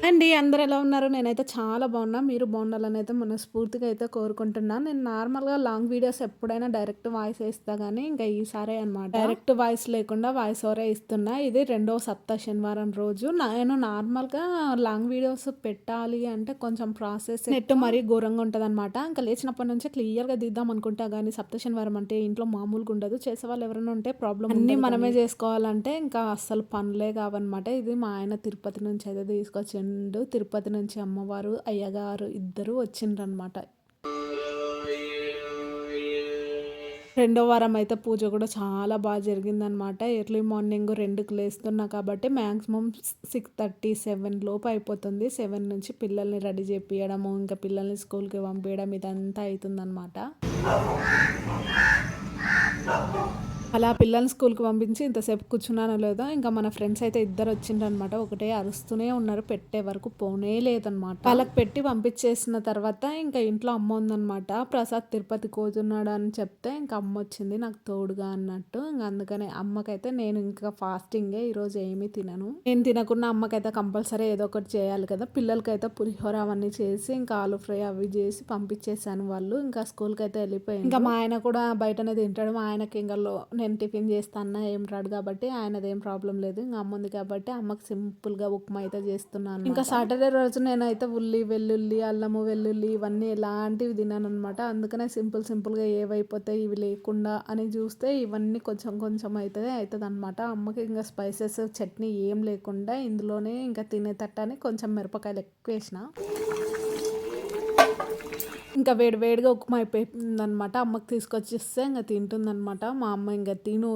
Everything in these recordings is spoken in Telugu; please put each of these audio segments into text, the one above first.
అండి అందరూ ఎలా ఉన్నారు? నేనైతే చాలా బాగున్నా. మీరు బాగుండాలని అయితే మనస్ఫూర్తిగా అయితే కోరుకుంటున్నా. నేను నార్మల్‌గా లాంగ్ వీడియోస్ ఎప్పుడైనా డైరెక్ట్ వాయిసే ఇస్తా గానీ, ఇంకా ఈసారే అనమాట డైరెక్ట్ వాయిస్ లేకుండా వాయిస్ ఓవరే ఇస్తున్నా. ఇది రెండో సప్తా శనివారం రోజు. నేను నార్మల్‌గా లాంగ్ వీడియోస్ పెట్టాలి అంటే కొంచెం ప్రాసెస్ నెట్ మరీ ఘోరంగా ఉంటదనమాట. ఇంకా లేచినప్పటి నుంచే క్లియర్‌గా తీద్దాం అనుకుంటా గానీ, సప్త శనివారం అంటే ఇంట్లో మామూలుగా ఉండదు. చేసేవాళ్ళు ఎవరైనా ఉంటే ప్రాబ్లమ్ అన్నీ మనమే చేసుకోవాలంటే ఇంకా అస్సలు పనులే కావనమాట. ఇది మా ఆయన తిరుపతి నుంచి అయితే తీసుకొచ్చిండు. తిరుపతి నుంచి అమ్మవారు, అయ్యగారు ఇద్దరు వచ్చిండ్రనమాట. రెండో వారం అయితే పూజ కూడా చాలా బాగా జరిగిందనమాట. ఎర్లీ మార్నింగ్ 2కి లేస్తున్నా కాబట్టి మ్యాక్సిమం 6:30, 7 లోపు అయిపోతుంది. 7 నుంచి పిల్లల్ని రెడీ చేపియడము, ఇంకా పిల్లల్ని స్కూల్‌కి పంపియడం ఇదంతా అయితుందనమాట. అలా పిల్లల్ని స్కూల్‌కి పంపించి ఇంతసేపు కూర్చున్నానో లేదో, ఇంకా మన ఫ్రెండ్స్ అయితే ఇద్దరు వచ్చిండ్రనమాట. ఒకటే అరుస్తూనే ఉన్నారు. పెట్టే వరకు పోనే లేదనమాట. వాళ్ళకి పెట్టి పంపించేసిన తర్వాత ఇంకా ఇంట్లో అమ్మ ఉందనమాట. ప్రసాద్ తిరుపతికి పోతున్నాడు అని చెప్తే ఇంకా అమ్మ వచ్చింది నాకు తోడుగా అన్నట్టు. ఇంక అందుకనే అమ్మకైతే నేను ఇంకా ఫాస్టింగే ఈరోజు ఏమీ తినను. నేను తినకున్న అమ్మకైతే కంపల్సరీ ఏదో ఒకటి చేయాలి కదా. పిల్లలకైతే పులిహోర అవన్నీ చేసి ఇంకా ఆలు ఫ్రై అవి చేసి పంపించేసాను. వాళ్ళు ఇంకా స్కూల్‌కి అయితే వెళ్ళిపోయింది. ఇంకా మా ఆయన కూడా బయటనే తింటాడు. మా ఆయనకి ఇంకా నేను టిఫిన్ చేస్తా అన్న ఏం రాడు కాబట్టి ఆయనదేం ప్రాబ్లం లేదు. ఇంకా అమ్మ ఉంది కాబట్టి అమ్మకి సింపుల్‌గా ఉప్మా అయితే చేస్తున్నాను. ఇంకా సాటర్డే రోజు నేనైతే ఉల్లి, వెల్లుల్లి, అల్లము, వెల్లుల్లి ఇవన్నీ ఎలాంటివి తినననమాట. అందుకనే సింపుల్‌గా ఏవైపోతాయి ఇవి లేకుండా అని చూస్తే ఇవన్నీ కొంచెం కొంచెం అయితే అవుతదనమాట. అమ్మకి ఇంకా స్పైసెస్ చట్నీ ఏం లేకుండా ఇందులోనే ఇంకా తినేటట్టని కొంచెం మిరపకాయలు ఎక్కువ వేసిన. ఇంకా వేడిగా ఉప్మా అయిపోయిందనమాట. అమ్మకి తీసుకొచ్చిస్తే ఇంక తింటుందనమాట. మా అమ్మ ఇంక తిను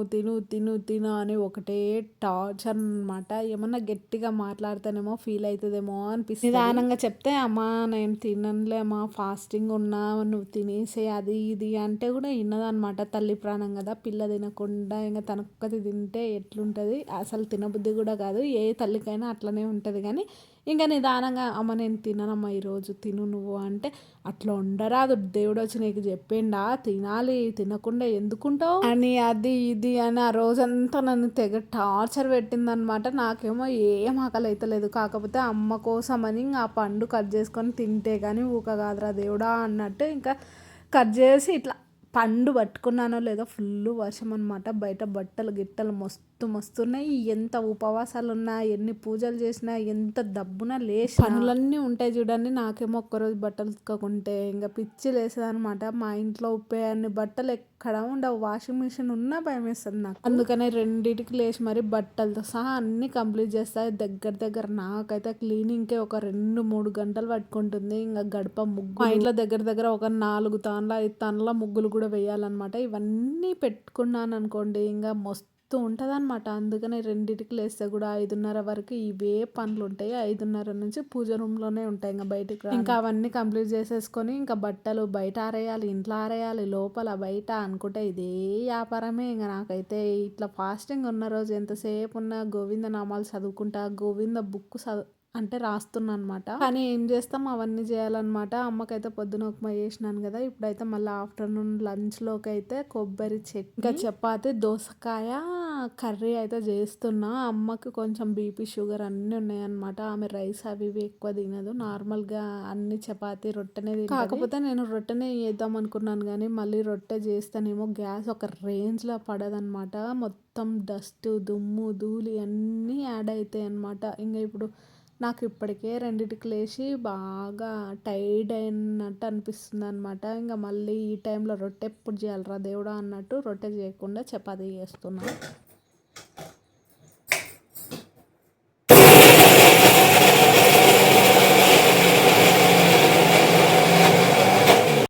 అని ఒకటే టార్చర్ అనమాట. ఏమన్నా గట్టిగా మాట్లాడితేనేమో ఫీల్ అవుతుందేమో అనిపిస్తుంది. నిదానంగా చెప్తే అమ్మ నేను తిననులే అమ్మ ఫాస్టింగ్ ఉన్నా నువ్వు తినేసే అది ఇది అంటే కూడా విన్నదనమాట. తల్లి ప్రాణం కదా, పిల్ల తినకుండా ఇంకా తనొక్కది తింటే ఎట్లుంటుంది, అసలు తినబుద్ధి కూడా కాదు. ఏ తల్లికైనా అట్లనే ఉంటుంది. కానీ ఇంకా నిదానంగా అమ్మ నేను తిననమ్మా ఈరోజు తిను నువ్వు అంటే, అట్లా ఉండరాదు దేవుడు వచ్చి నీకు చెప్పిండా తినాలి తినకుండా ఎందుకుంటావు అని అది ఇది అని ఆ రోజంతా నన్ను తెగ టార్చర్ పెట్టిందనమాట. నాకేమో ఏం ఆకలి అవుతలేదు. కాకపోతే అమ్మ కోసం అని ఆ పండు కట్ చేసుకొని తింటే కానీ ఊక కాదురా దేవుడా అన్నట్టు ఇంకా కట్ చేసి ఇట్లా పండు పట్టుకున్నానో లేదో ఫుల్ వర్షం అనమాట. బయట బట్టలు గిట్టలు మస్తున్నాయి. ఎంత ఉపవాసాలు ఉన్నా ఎన్ని పూజలు చేసినా ఎంత దబ్బున లేచి పనులన్నీ ఉంటాయి చూడండి. నాకేమో ఒక్కరోజు బట్టలు ఉతకకుంటే ఇంకా పిచ్చి లేసేదనమాట. మా ఇంట్లో ఉప్పే అన్ని బట్టలు ఎక్కడ ఉండవు. వాషింగ్ మిషన్ ఉన్నా భయం వేస్తుంది నాకు. అందుకనే 2కి లేచి మరి బట్టలతో సహా అన్ని కంప్లీట్ చేస్తాయి. దగ్గర నాకైతే క్లీనింగ్కే ఒక 2-3 గంటలు పట్టుకుంటుంది. ఇంకా గడప ముగ్గు మా ఇంట్లో దగ్గర ఒక 4 తాన్ల 5 తాన్ల ముగ్గులు కూడా వేయాలన్నమాట. ఇవన్నీ పెట్టుకున్నాను అనుకోండి ఇంకా ఉంటదనమాట. అందుకనే 2కి లేస్తే కూడా 5:30 వరకు ఇవే పనులు ఉంటాయి. 5:30 నుంచి పూజ రూమ్లోనే ఉంటాయి. ఇంకా బయటికి ఇంకా అవన్నీ కంప్లీట్ చేసేసుకొని ఇంకా బట్టలు బయట ఆరేయాలి, ఇంట్లో ఆరేయాలి, లోపల బయట అనుకుంటే ఇదే వ్యాపారమే. ఇంకా నాకైతే ఇట్లా ఫాస్టింగ్ ఉన్న రోజు ఎంతసేపు ఉన్న గోవింద నామాలు చదువుకుంటా, గోవింద బుక్ అంటే రాస్తున్నా అనమాట. కానీ ఏం చేస్తాం అవన్నీ చేయాలన్నమాట. అమ్మకైతే పొద్దున ఉప్మా చేసినాను కదా. ఇప్పుడైతే మళ్ళీ ఆఫ్టర్నూన్ లంచ్లోకి అయితే కొబ్బరి చట్నీ ఇంకా చపాతి దోసకాయ కర్రీ అయితే చేస్తున్నా. అమ్మకి కొంచెం బీపీ షుగర్ అన్నీ ఉన్నాయన్నమాట. ఆమె రైస్ అవి ఇవి ఎక్కువ తినదు. నార్మల్గా అన్ని చపాతి రొట్టెనే తింటది. కాకపోతే నేను రొట్టెనే చేద్దాం అనుకున్నాను కానీ మళ్ళీ రొట్టె చేస్తేనేమో గ్యాస్ ఒక రేంజ్లో పడదనమాట. మొత్తం డస్ట్ దుమ్ము ధూళి అన్నీ యాడ్ అవుతాయి అన్నమాట. ఇంకా ఇప్పుడు నాకు ఇప్పటికే 2కి లేచి బాగా టైర్డ్ అయినట్టు అనిపిస్తుంది అనమాట. ఇంకా మళ్ళీ ఈ టైంలో రొట్టె ఎప్పుడు చేయాలరా దేవుడా అన్నట్టు రొట్టె చేయకుండా చపాతీ చేస్తున్నాను.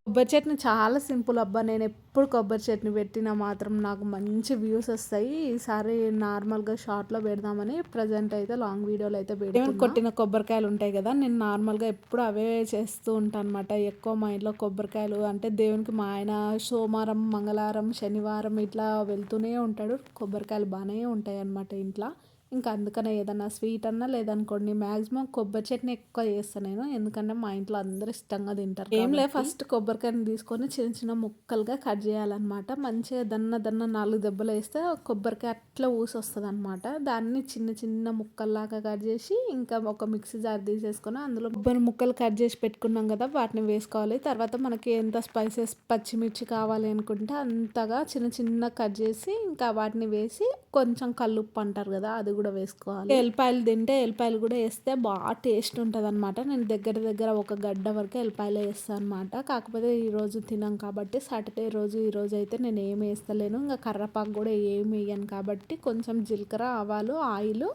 కొబ్బరి చట్నీ చాలా సింపుల్ అబ్బా. నేను ఎప్పుడు కొబ్బరి చట్నీ పెట్టినా మాత్రం నాకు మంచి వ్యూస్ వస్తాయి. ఈసారి నార్మల్గా షార్ట్లో పెడదామని ప్రజెంట్ అయితే లాంగ్ వీడియోలు అయితే పెడతాను. కొట్టిన కొబ్బరికాయలు ఉంటాయి కదా, నేను నార్మల్గా ఎప్పుడు అవే చేస్తూ ఉంటాను అనమాట. ఎక్కువ మా ఇంట్లో కొబ్బరికాయలు అంటే దేవునికి మా ఆయన సోమవారం, మంగళవారం, శనివారం ఇట్లా వెళ్తూనే ఉంటాడు. కొబ్బరికాయలు బాగానే ఉంటాయి అన్నమాట ఇంట్లో. ఇంకా అందుకనే ఏదన్నా స్వీట్ అన్నా లేదనుకోండి మ్యాక్సిమం కొబ్బరి చట్నీ ఎక్కువ చేస్తాను నేను, ఎందుకంటే మా ఇంట్లో అందరూ ఇష్టంగా తింటారు. ఏం లే, ఫస్ట్ కొబ్బరికాయని తీసుకొని చిన్న చిన్న ముక్కలుగా కట్ చేయాలన్నమాట. మంచిగా దన్న 4 దెబ్బలు వేస్తే కొబ్బరికాయ అట్లా ఊసొస్తుంది అనమాట. దాన్ని చిన్న చిన్న ముక్కల్లాగా కట్ చేసి ఇంకా ఒక మిక్సీ జార్ తీసేసుకొని అందులో కొబ్బరి ముక్కలు కట్ చేసి పెట్టుకున్నాం కదా, వాటిని వేసుకోవాలి. తర్వాత మనకి ఎంత స్పైసెస్ పచ్చిమిర్చి కావాలి అనుకుంటే అంతగా చిన్న చిన్న కట్ చేసి ఇంకా వాటిని వేసి కొంచెం కల్లుప్పు అంటారు కదా, అది కూడా వేసుకోవాలి. ఎల్లిపాయలు తింటే ఎల్లిపాయలు కూడా వేస్తే బాగా టేస్ట్ ఉంటుంది అనమాట. నేను దగ్గర ఒక గడ్డ వరకు ఎల్లిపాయలు వేస్తాను అనమాట. కాకపోతే ఈరోజు తినాం కాబట్టి సాటర్డే రోజు ఈరోజు అయితే నేను ఏమి వేస్తలేను. ఇంకా కర్రపాకు కూడా ఏమి వేయను కాబట్టి కొంచెం జీలకర్ర, ఆవాలు, ఆయిల్,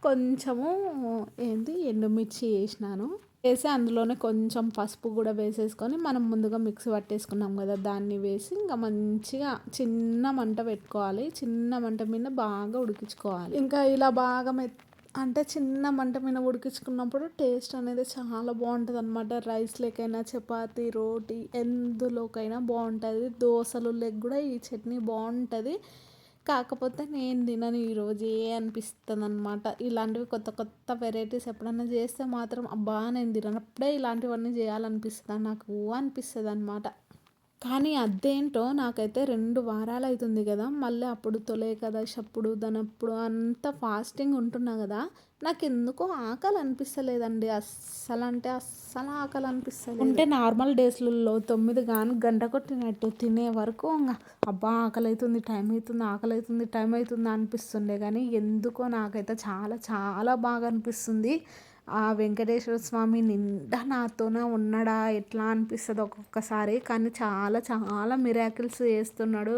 కొంచెము ఎండుమిర్చి వేసినాను. వేసి అందులోనే కొంచెం పసుపు కూడా వేసేసుకొని మనం ముందుగా మిక్సీ పట్టేసుకున్నాం కదా, దాన్ని వేసి ఇంకా మంచిగా చిన్న మంట పెట్టుకోవాలి. చిన్న మంట మీద బాగా ఉడికించుకోవాలి. ఇంకా ఇలా బాగా అంటే చిన్న మంట మీద ఉడికించుకున్నప్పుడు టేస్ట్ అనేది చాలా బాగుంటుంది అనమాట. రైస్లోకైనా, చపాతీ, రోటీ ఎందులోకైనా బాగుంటుంది. దోశలు లెగ్ కూడా ఈ చట్నీ బాగుంటుంది. కాకపోతే నేను తినను ఈరోజే అనిపిస్తుంది అనమాట. ఇలాంటివి కొత్త కొత్త వెరైటీస్ ఎప్పుడైనా చేస్తే మాత్రం అబ్బా నేను తినప్పుడే ఇలాంటివన్నీ చేయాలనిపిస్తుంది నాకు అనిపిస్తుంది అనమాట. కానీ అదేంటో నాకైతే 2 వారాలు అవుతుంది కదా, మళ్ళీ అప్పుడు తొలి ఏకాదశి అప్పుడు దానప్పుడు అంతా ఫాస్టింగ్ ఉంటున్నా కదా, నాకు ఎందుకో ఆకలి అనిపిస్తలేదండి. అస్సలు అంటే అస్సలు ఆకలి అనిపిస్తలేదు. అంటే నార్మల్ డేస్లలో 9 కానీ గంట కొట్టినట్టు తినే వరకు ఇంకా అబ్బా ఆకలి అవుతుంది, టైం అవుతుంది, ఆకలి అవుతుంది, టైం అవుతుంది అనిపిస్తుండే. కానీ ఎందుకో నాకైతే చాలా చాలా బాగా అనిపిస్తుంది. ఆ వెంకటేశ్వర స్వామి నిండా నాతోనే ఉన్నాడా ఎట్లా అనిపిస్తుంది ఒక్కొక్కసారి. కానీ చాలా చాలా మిరాకిల్స్ చేస్తున్నాడు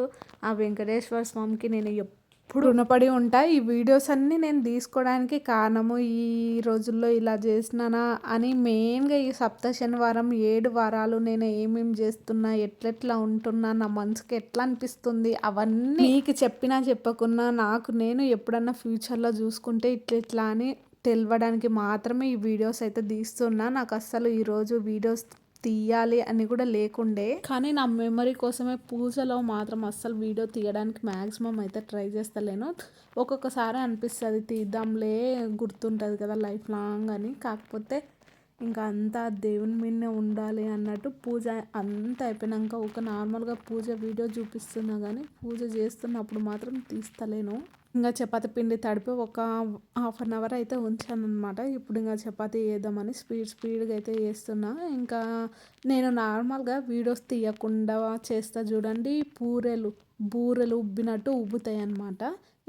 ఆ వెంకటేశ్వర స్వామికి నేను ఎప్పుడు రుణపడి ఉంటా. ఈ వీడియోస్ అన్నీ నేను తీసుకోవడానికి కారణము ఈ రోజుల్లో ఇలా చేసినానా అని మెయిన్గా ఈ సప్త శనివారం 7 వారాలు నేను ఏమేమి చేస్తున్నా, ఎట్లెట్లా ఉంటున్నా, నా మనసుకి ఎట్లా అనిపిస్తుంది అవన్నీ మీకు చెప్పినా చెప్పకున్నా నాకు నేను ఎప్పుడన్నా ఫ్యూచర్లో చూసుకుంటే ఇట్లా అని తెలవడానికి మాత్రమే ఈ వీడియోస్ అయితే తీస్తున్నా. నాకు అస్సలు ఈరోజు వీడియోస్ తీయాలి అని కూడా లేకుండే, కానీ నా మెమరీ కోసమే పూజలో మాత్రం అస్సలు వీడియో తీయడానికి మ్యాక్సిమం అయితే ట్రై చేస్తలేను. ఒక్కొక్కసారి అనిపిస్తుంది తీద్దాంలే గుర్తుంటుంది కదా లైఫ్ లాంగ్ అని. కాకపోతే ఇంకా అంతా దేవుని మీదనే ఉండాలి అన్నట్టు పూజ అంతా అయిపోయినాక ఒక నార్మల్గా పూజ వీడియో చూపిస్తున్నా కానీ పూజ చేస్తున్నప్పుడు మాత్రం తీస్తలేను. ఇంకా చపాతీ పిండి తడిపి ఒక 1/2 అవర్ అయితే ఉంచాను అనమాట. ఇప్పుడు ఇంకా చపాతీ వేద్దామని స్పీడ్గా అయితే వేస్తున్నా. ఇంకా నేను నార్మల్గా వీడియోస్ తీయకుండా చేస్తా చూడండి, బూరెలు ఉబ్బినట్టు ఉబ్బుతాయి అన్నమాట.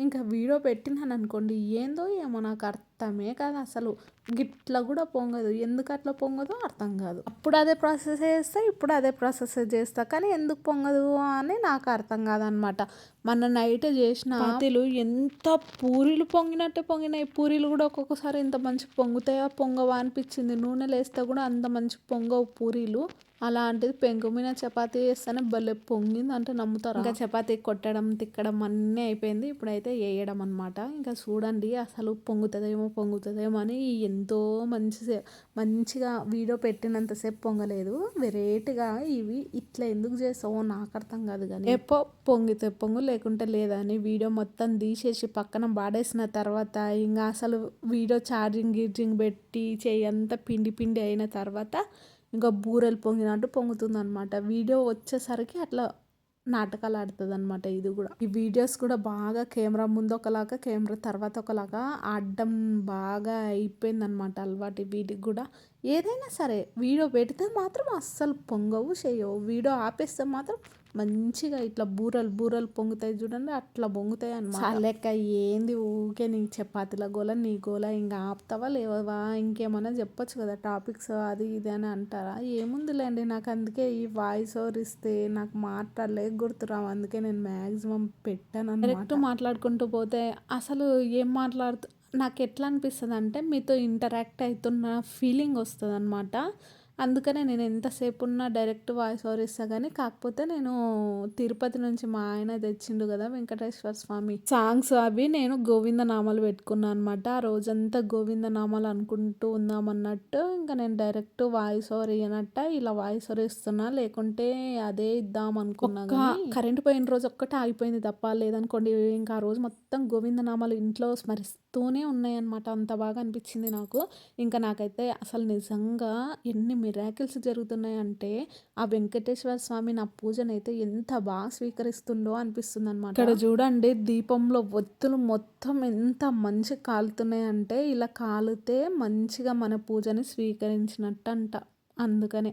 ఇంకా వీడియో పెట్టినాను అనుకోండి ఏందో ఏమో నాకు అర్థమే కాదు అసలు. గిట్ల కూడా పొంగదు, ఎందుకు అట్లా పొంగదో అర్థం కాదు. అప్పుడు అదే ప్రాసెస్ చేస్తా, ఇప్పుడు అదే ప్రాసెస్ చేస్తా, కానీ ఎందుకు పొంగదు అని నాకు అర్థం కాదనమాట. మన నైట్ చేసిన చపాతీలు ఎంత పూరీలు పొంగినట్టే పొంగినాయి. పూరీలు కూడా ఒక్కొక్కసారి ఇంత మంచి పొంగుతాయా పొంగవా అనిపించింది. నూనెలు వేస్తే కూడా అంత మంచి పొంగవు పూరీలు. అలాంటిది పెంకు మీద చపాతీ వేస్తేనే భలే పొంగింది అంటే నమ్ముతారు. ఇంకా చపాతీ కొట్టడం తిక్కడం అన్నీ అయిపోయింది. ఇప్పుడైతే వేయడం అనమాట. ఇంకా చూడండి అసలు పొంగుతుందేమో అని ఎంతో మంచిగా వీడియో పెట్టినంతసేపు పొంగలేదు. వెరైటీగా ఇవి ఇట్లా ఎందుకు చేస్తావో నాకు అర్థం కాదు. కానీ ఎప్పో పొంగితే పొంగు లేకుంటే లేదా అని వీడియో మొత్తం తీసేసి పక్కన పాడేసిన తర్వాత ఇంకా అసలు వీడియో ఛార్జింగ్ పెట్టి చేయంతా పిండి అయిన తర్వాత ఇంకా బూరెలు పొంగినట్టు పొంగుతుంది అనమాట. వీడియో వచ్చేసరికి అట్లా నాటకాలు ఆడుతుంది అనమాట. ఇది కూడా ఈ వీడియోస్ కూడా బాగా కెమెరా ముందు ఒకలాగా కెమెరా తర్వాత ఒకలాగా ఆడడం బాగా అయిపోయిందనమాట అలవాటు వీటికి కూడా. ఏదైనా సరే వీడియో పెడితే మాత్రం అస్సలు పొంగవు చేయవు, వీడియో ఆపేస్తే మాత్రం మంచిగా ఇట్లా బూరలు పొంగుతాయి చూడండి, అట్లా పొంగుతాయి అన్నమాట. లెక్క ఏంది ఊకే నీ చపాతీల గోల నీ గోల, ఇంకా ఆపుతావా లేవా, ఇంకేమన్నా చెప్పొచ్చు కదా టాపిక్స్ అది ఇది అని అంటారా. ఏముందిలేండి, నాకు అందుకే ఈ వాయిస్ ఓవర్ ఇస్తే నాకు మాట్లాడలేక గుర్తురావు, అందుకే నేను మ్యాక్సిమం పెట్టాను. డైరెక్ట్ మాట్లాడుకుంటూ పోతే అసలు ఏం నాకు ఎట్లా అనిపిస్తుంది అంటే మీతో ఇంటరాక్ట్ అవుతున్న ఫీలింగ్ వస్తుంది అనమాట. అందుకనే నేను ఎంతసేపు ఉన్నా డైరెక్ట్ వాయిస్ ఓవర్ ఇస్తా. కానీ కాకపోతే నేను తిరుపతి నుంచి మా ఆయన తెచ్చిండు కదా వెంకటేశ్వర స్వామి సాంగ్స్, అవి నేను గోవిందనామాలు పెట్టుకున్నాను అనమాట. ఆ రోజంతా గోవిందనామాలు అనుకుంటూ ఉందామన్నట్టు ఇంకా నేను డైరెక్ట్ వాయిస్ ఓవర్ ఇయ్యనట్ట ఇలా వాయిస్ ఓవర్ ఇస్తున్నా. లేకుంటే అదే ఇద్దాం అనుకున్నా. కరెంట్ పోయిన రోజు ఒక్కటే ఆగిపోయింది తప్ప, లేదనుకోండి ఇంకా ఆ రోజు మొత్తం గోవిందనామాలు ఇంట్లో స్మరిస్తూ వస్తూనే ఉన్నాయన్నమాట. అంత బాగా అనిపించింది నాకు. ఇంకా నాకైతే అసలు నిజంగా ఎన్ని మిరాకిల్స్ జరుగుతున్నాయంటే, ఆ వెంకటేశ్వర స్వామి నా పూజనైతే ఎంత బాగా స్వీకరిస్తుండో అనిపిస్తుందనమాట. ఇక్కడ చూడండి దీపంలో ఒత్తులు మొత్తం ఎంత మంచిగా కాలుతున్నాయంటే, ఇలా కాలితే మంచిగా మన పూజని స్వీకరించినట్టంట. అందుకనే.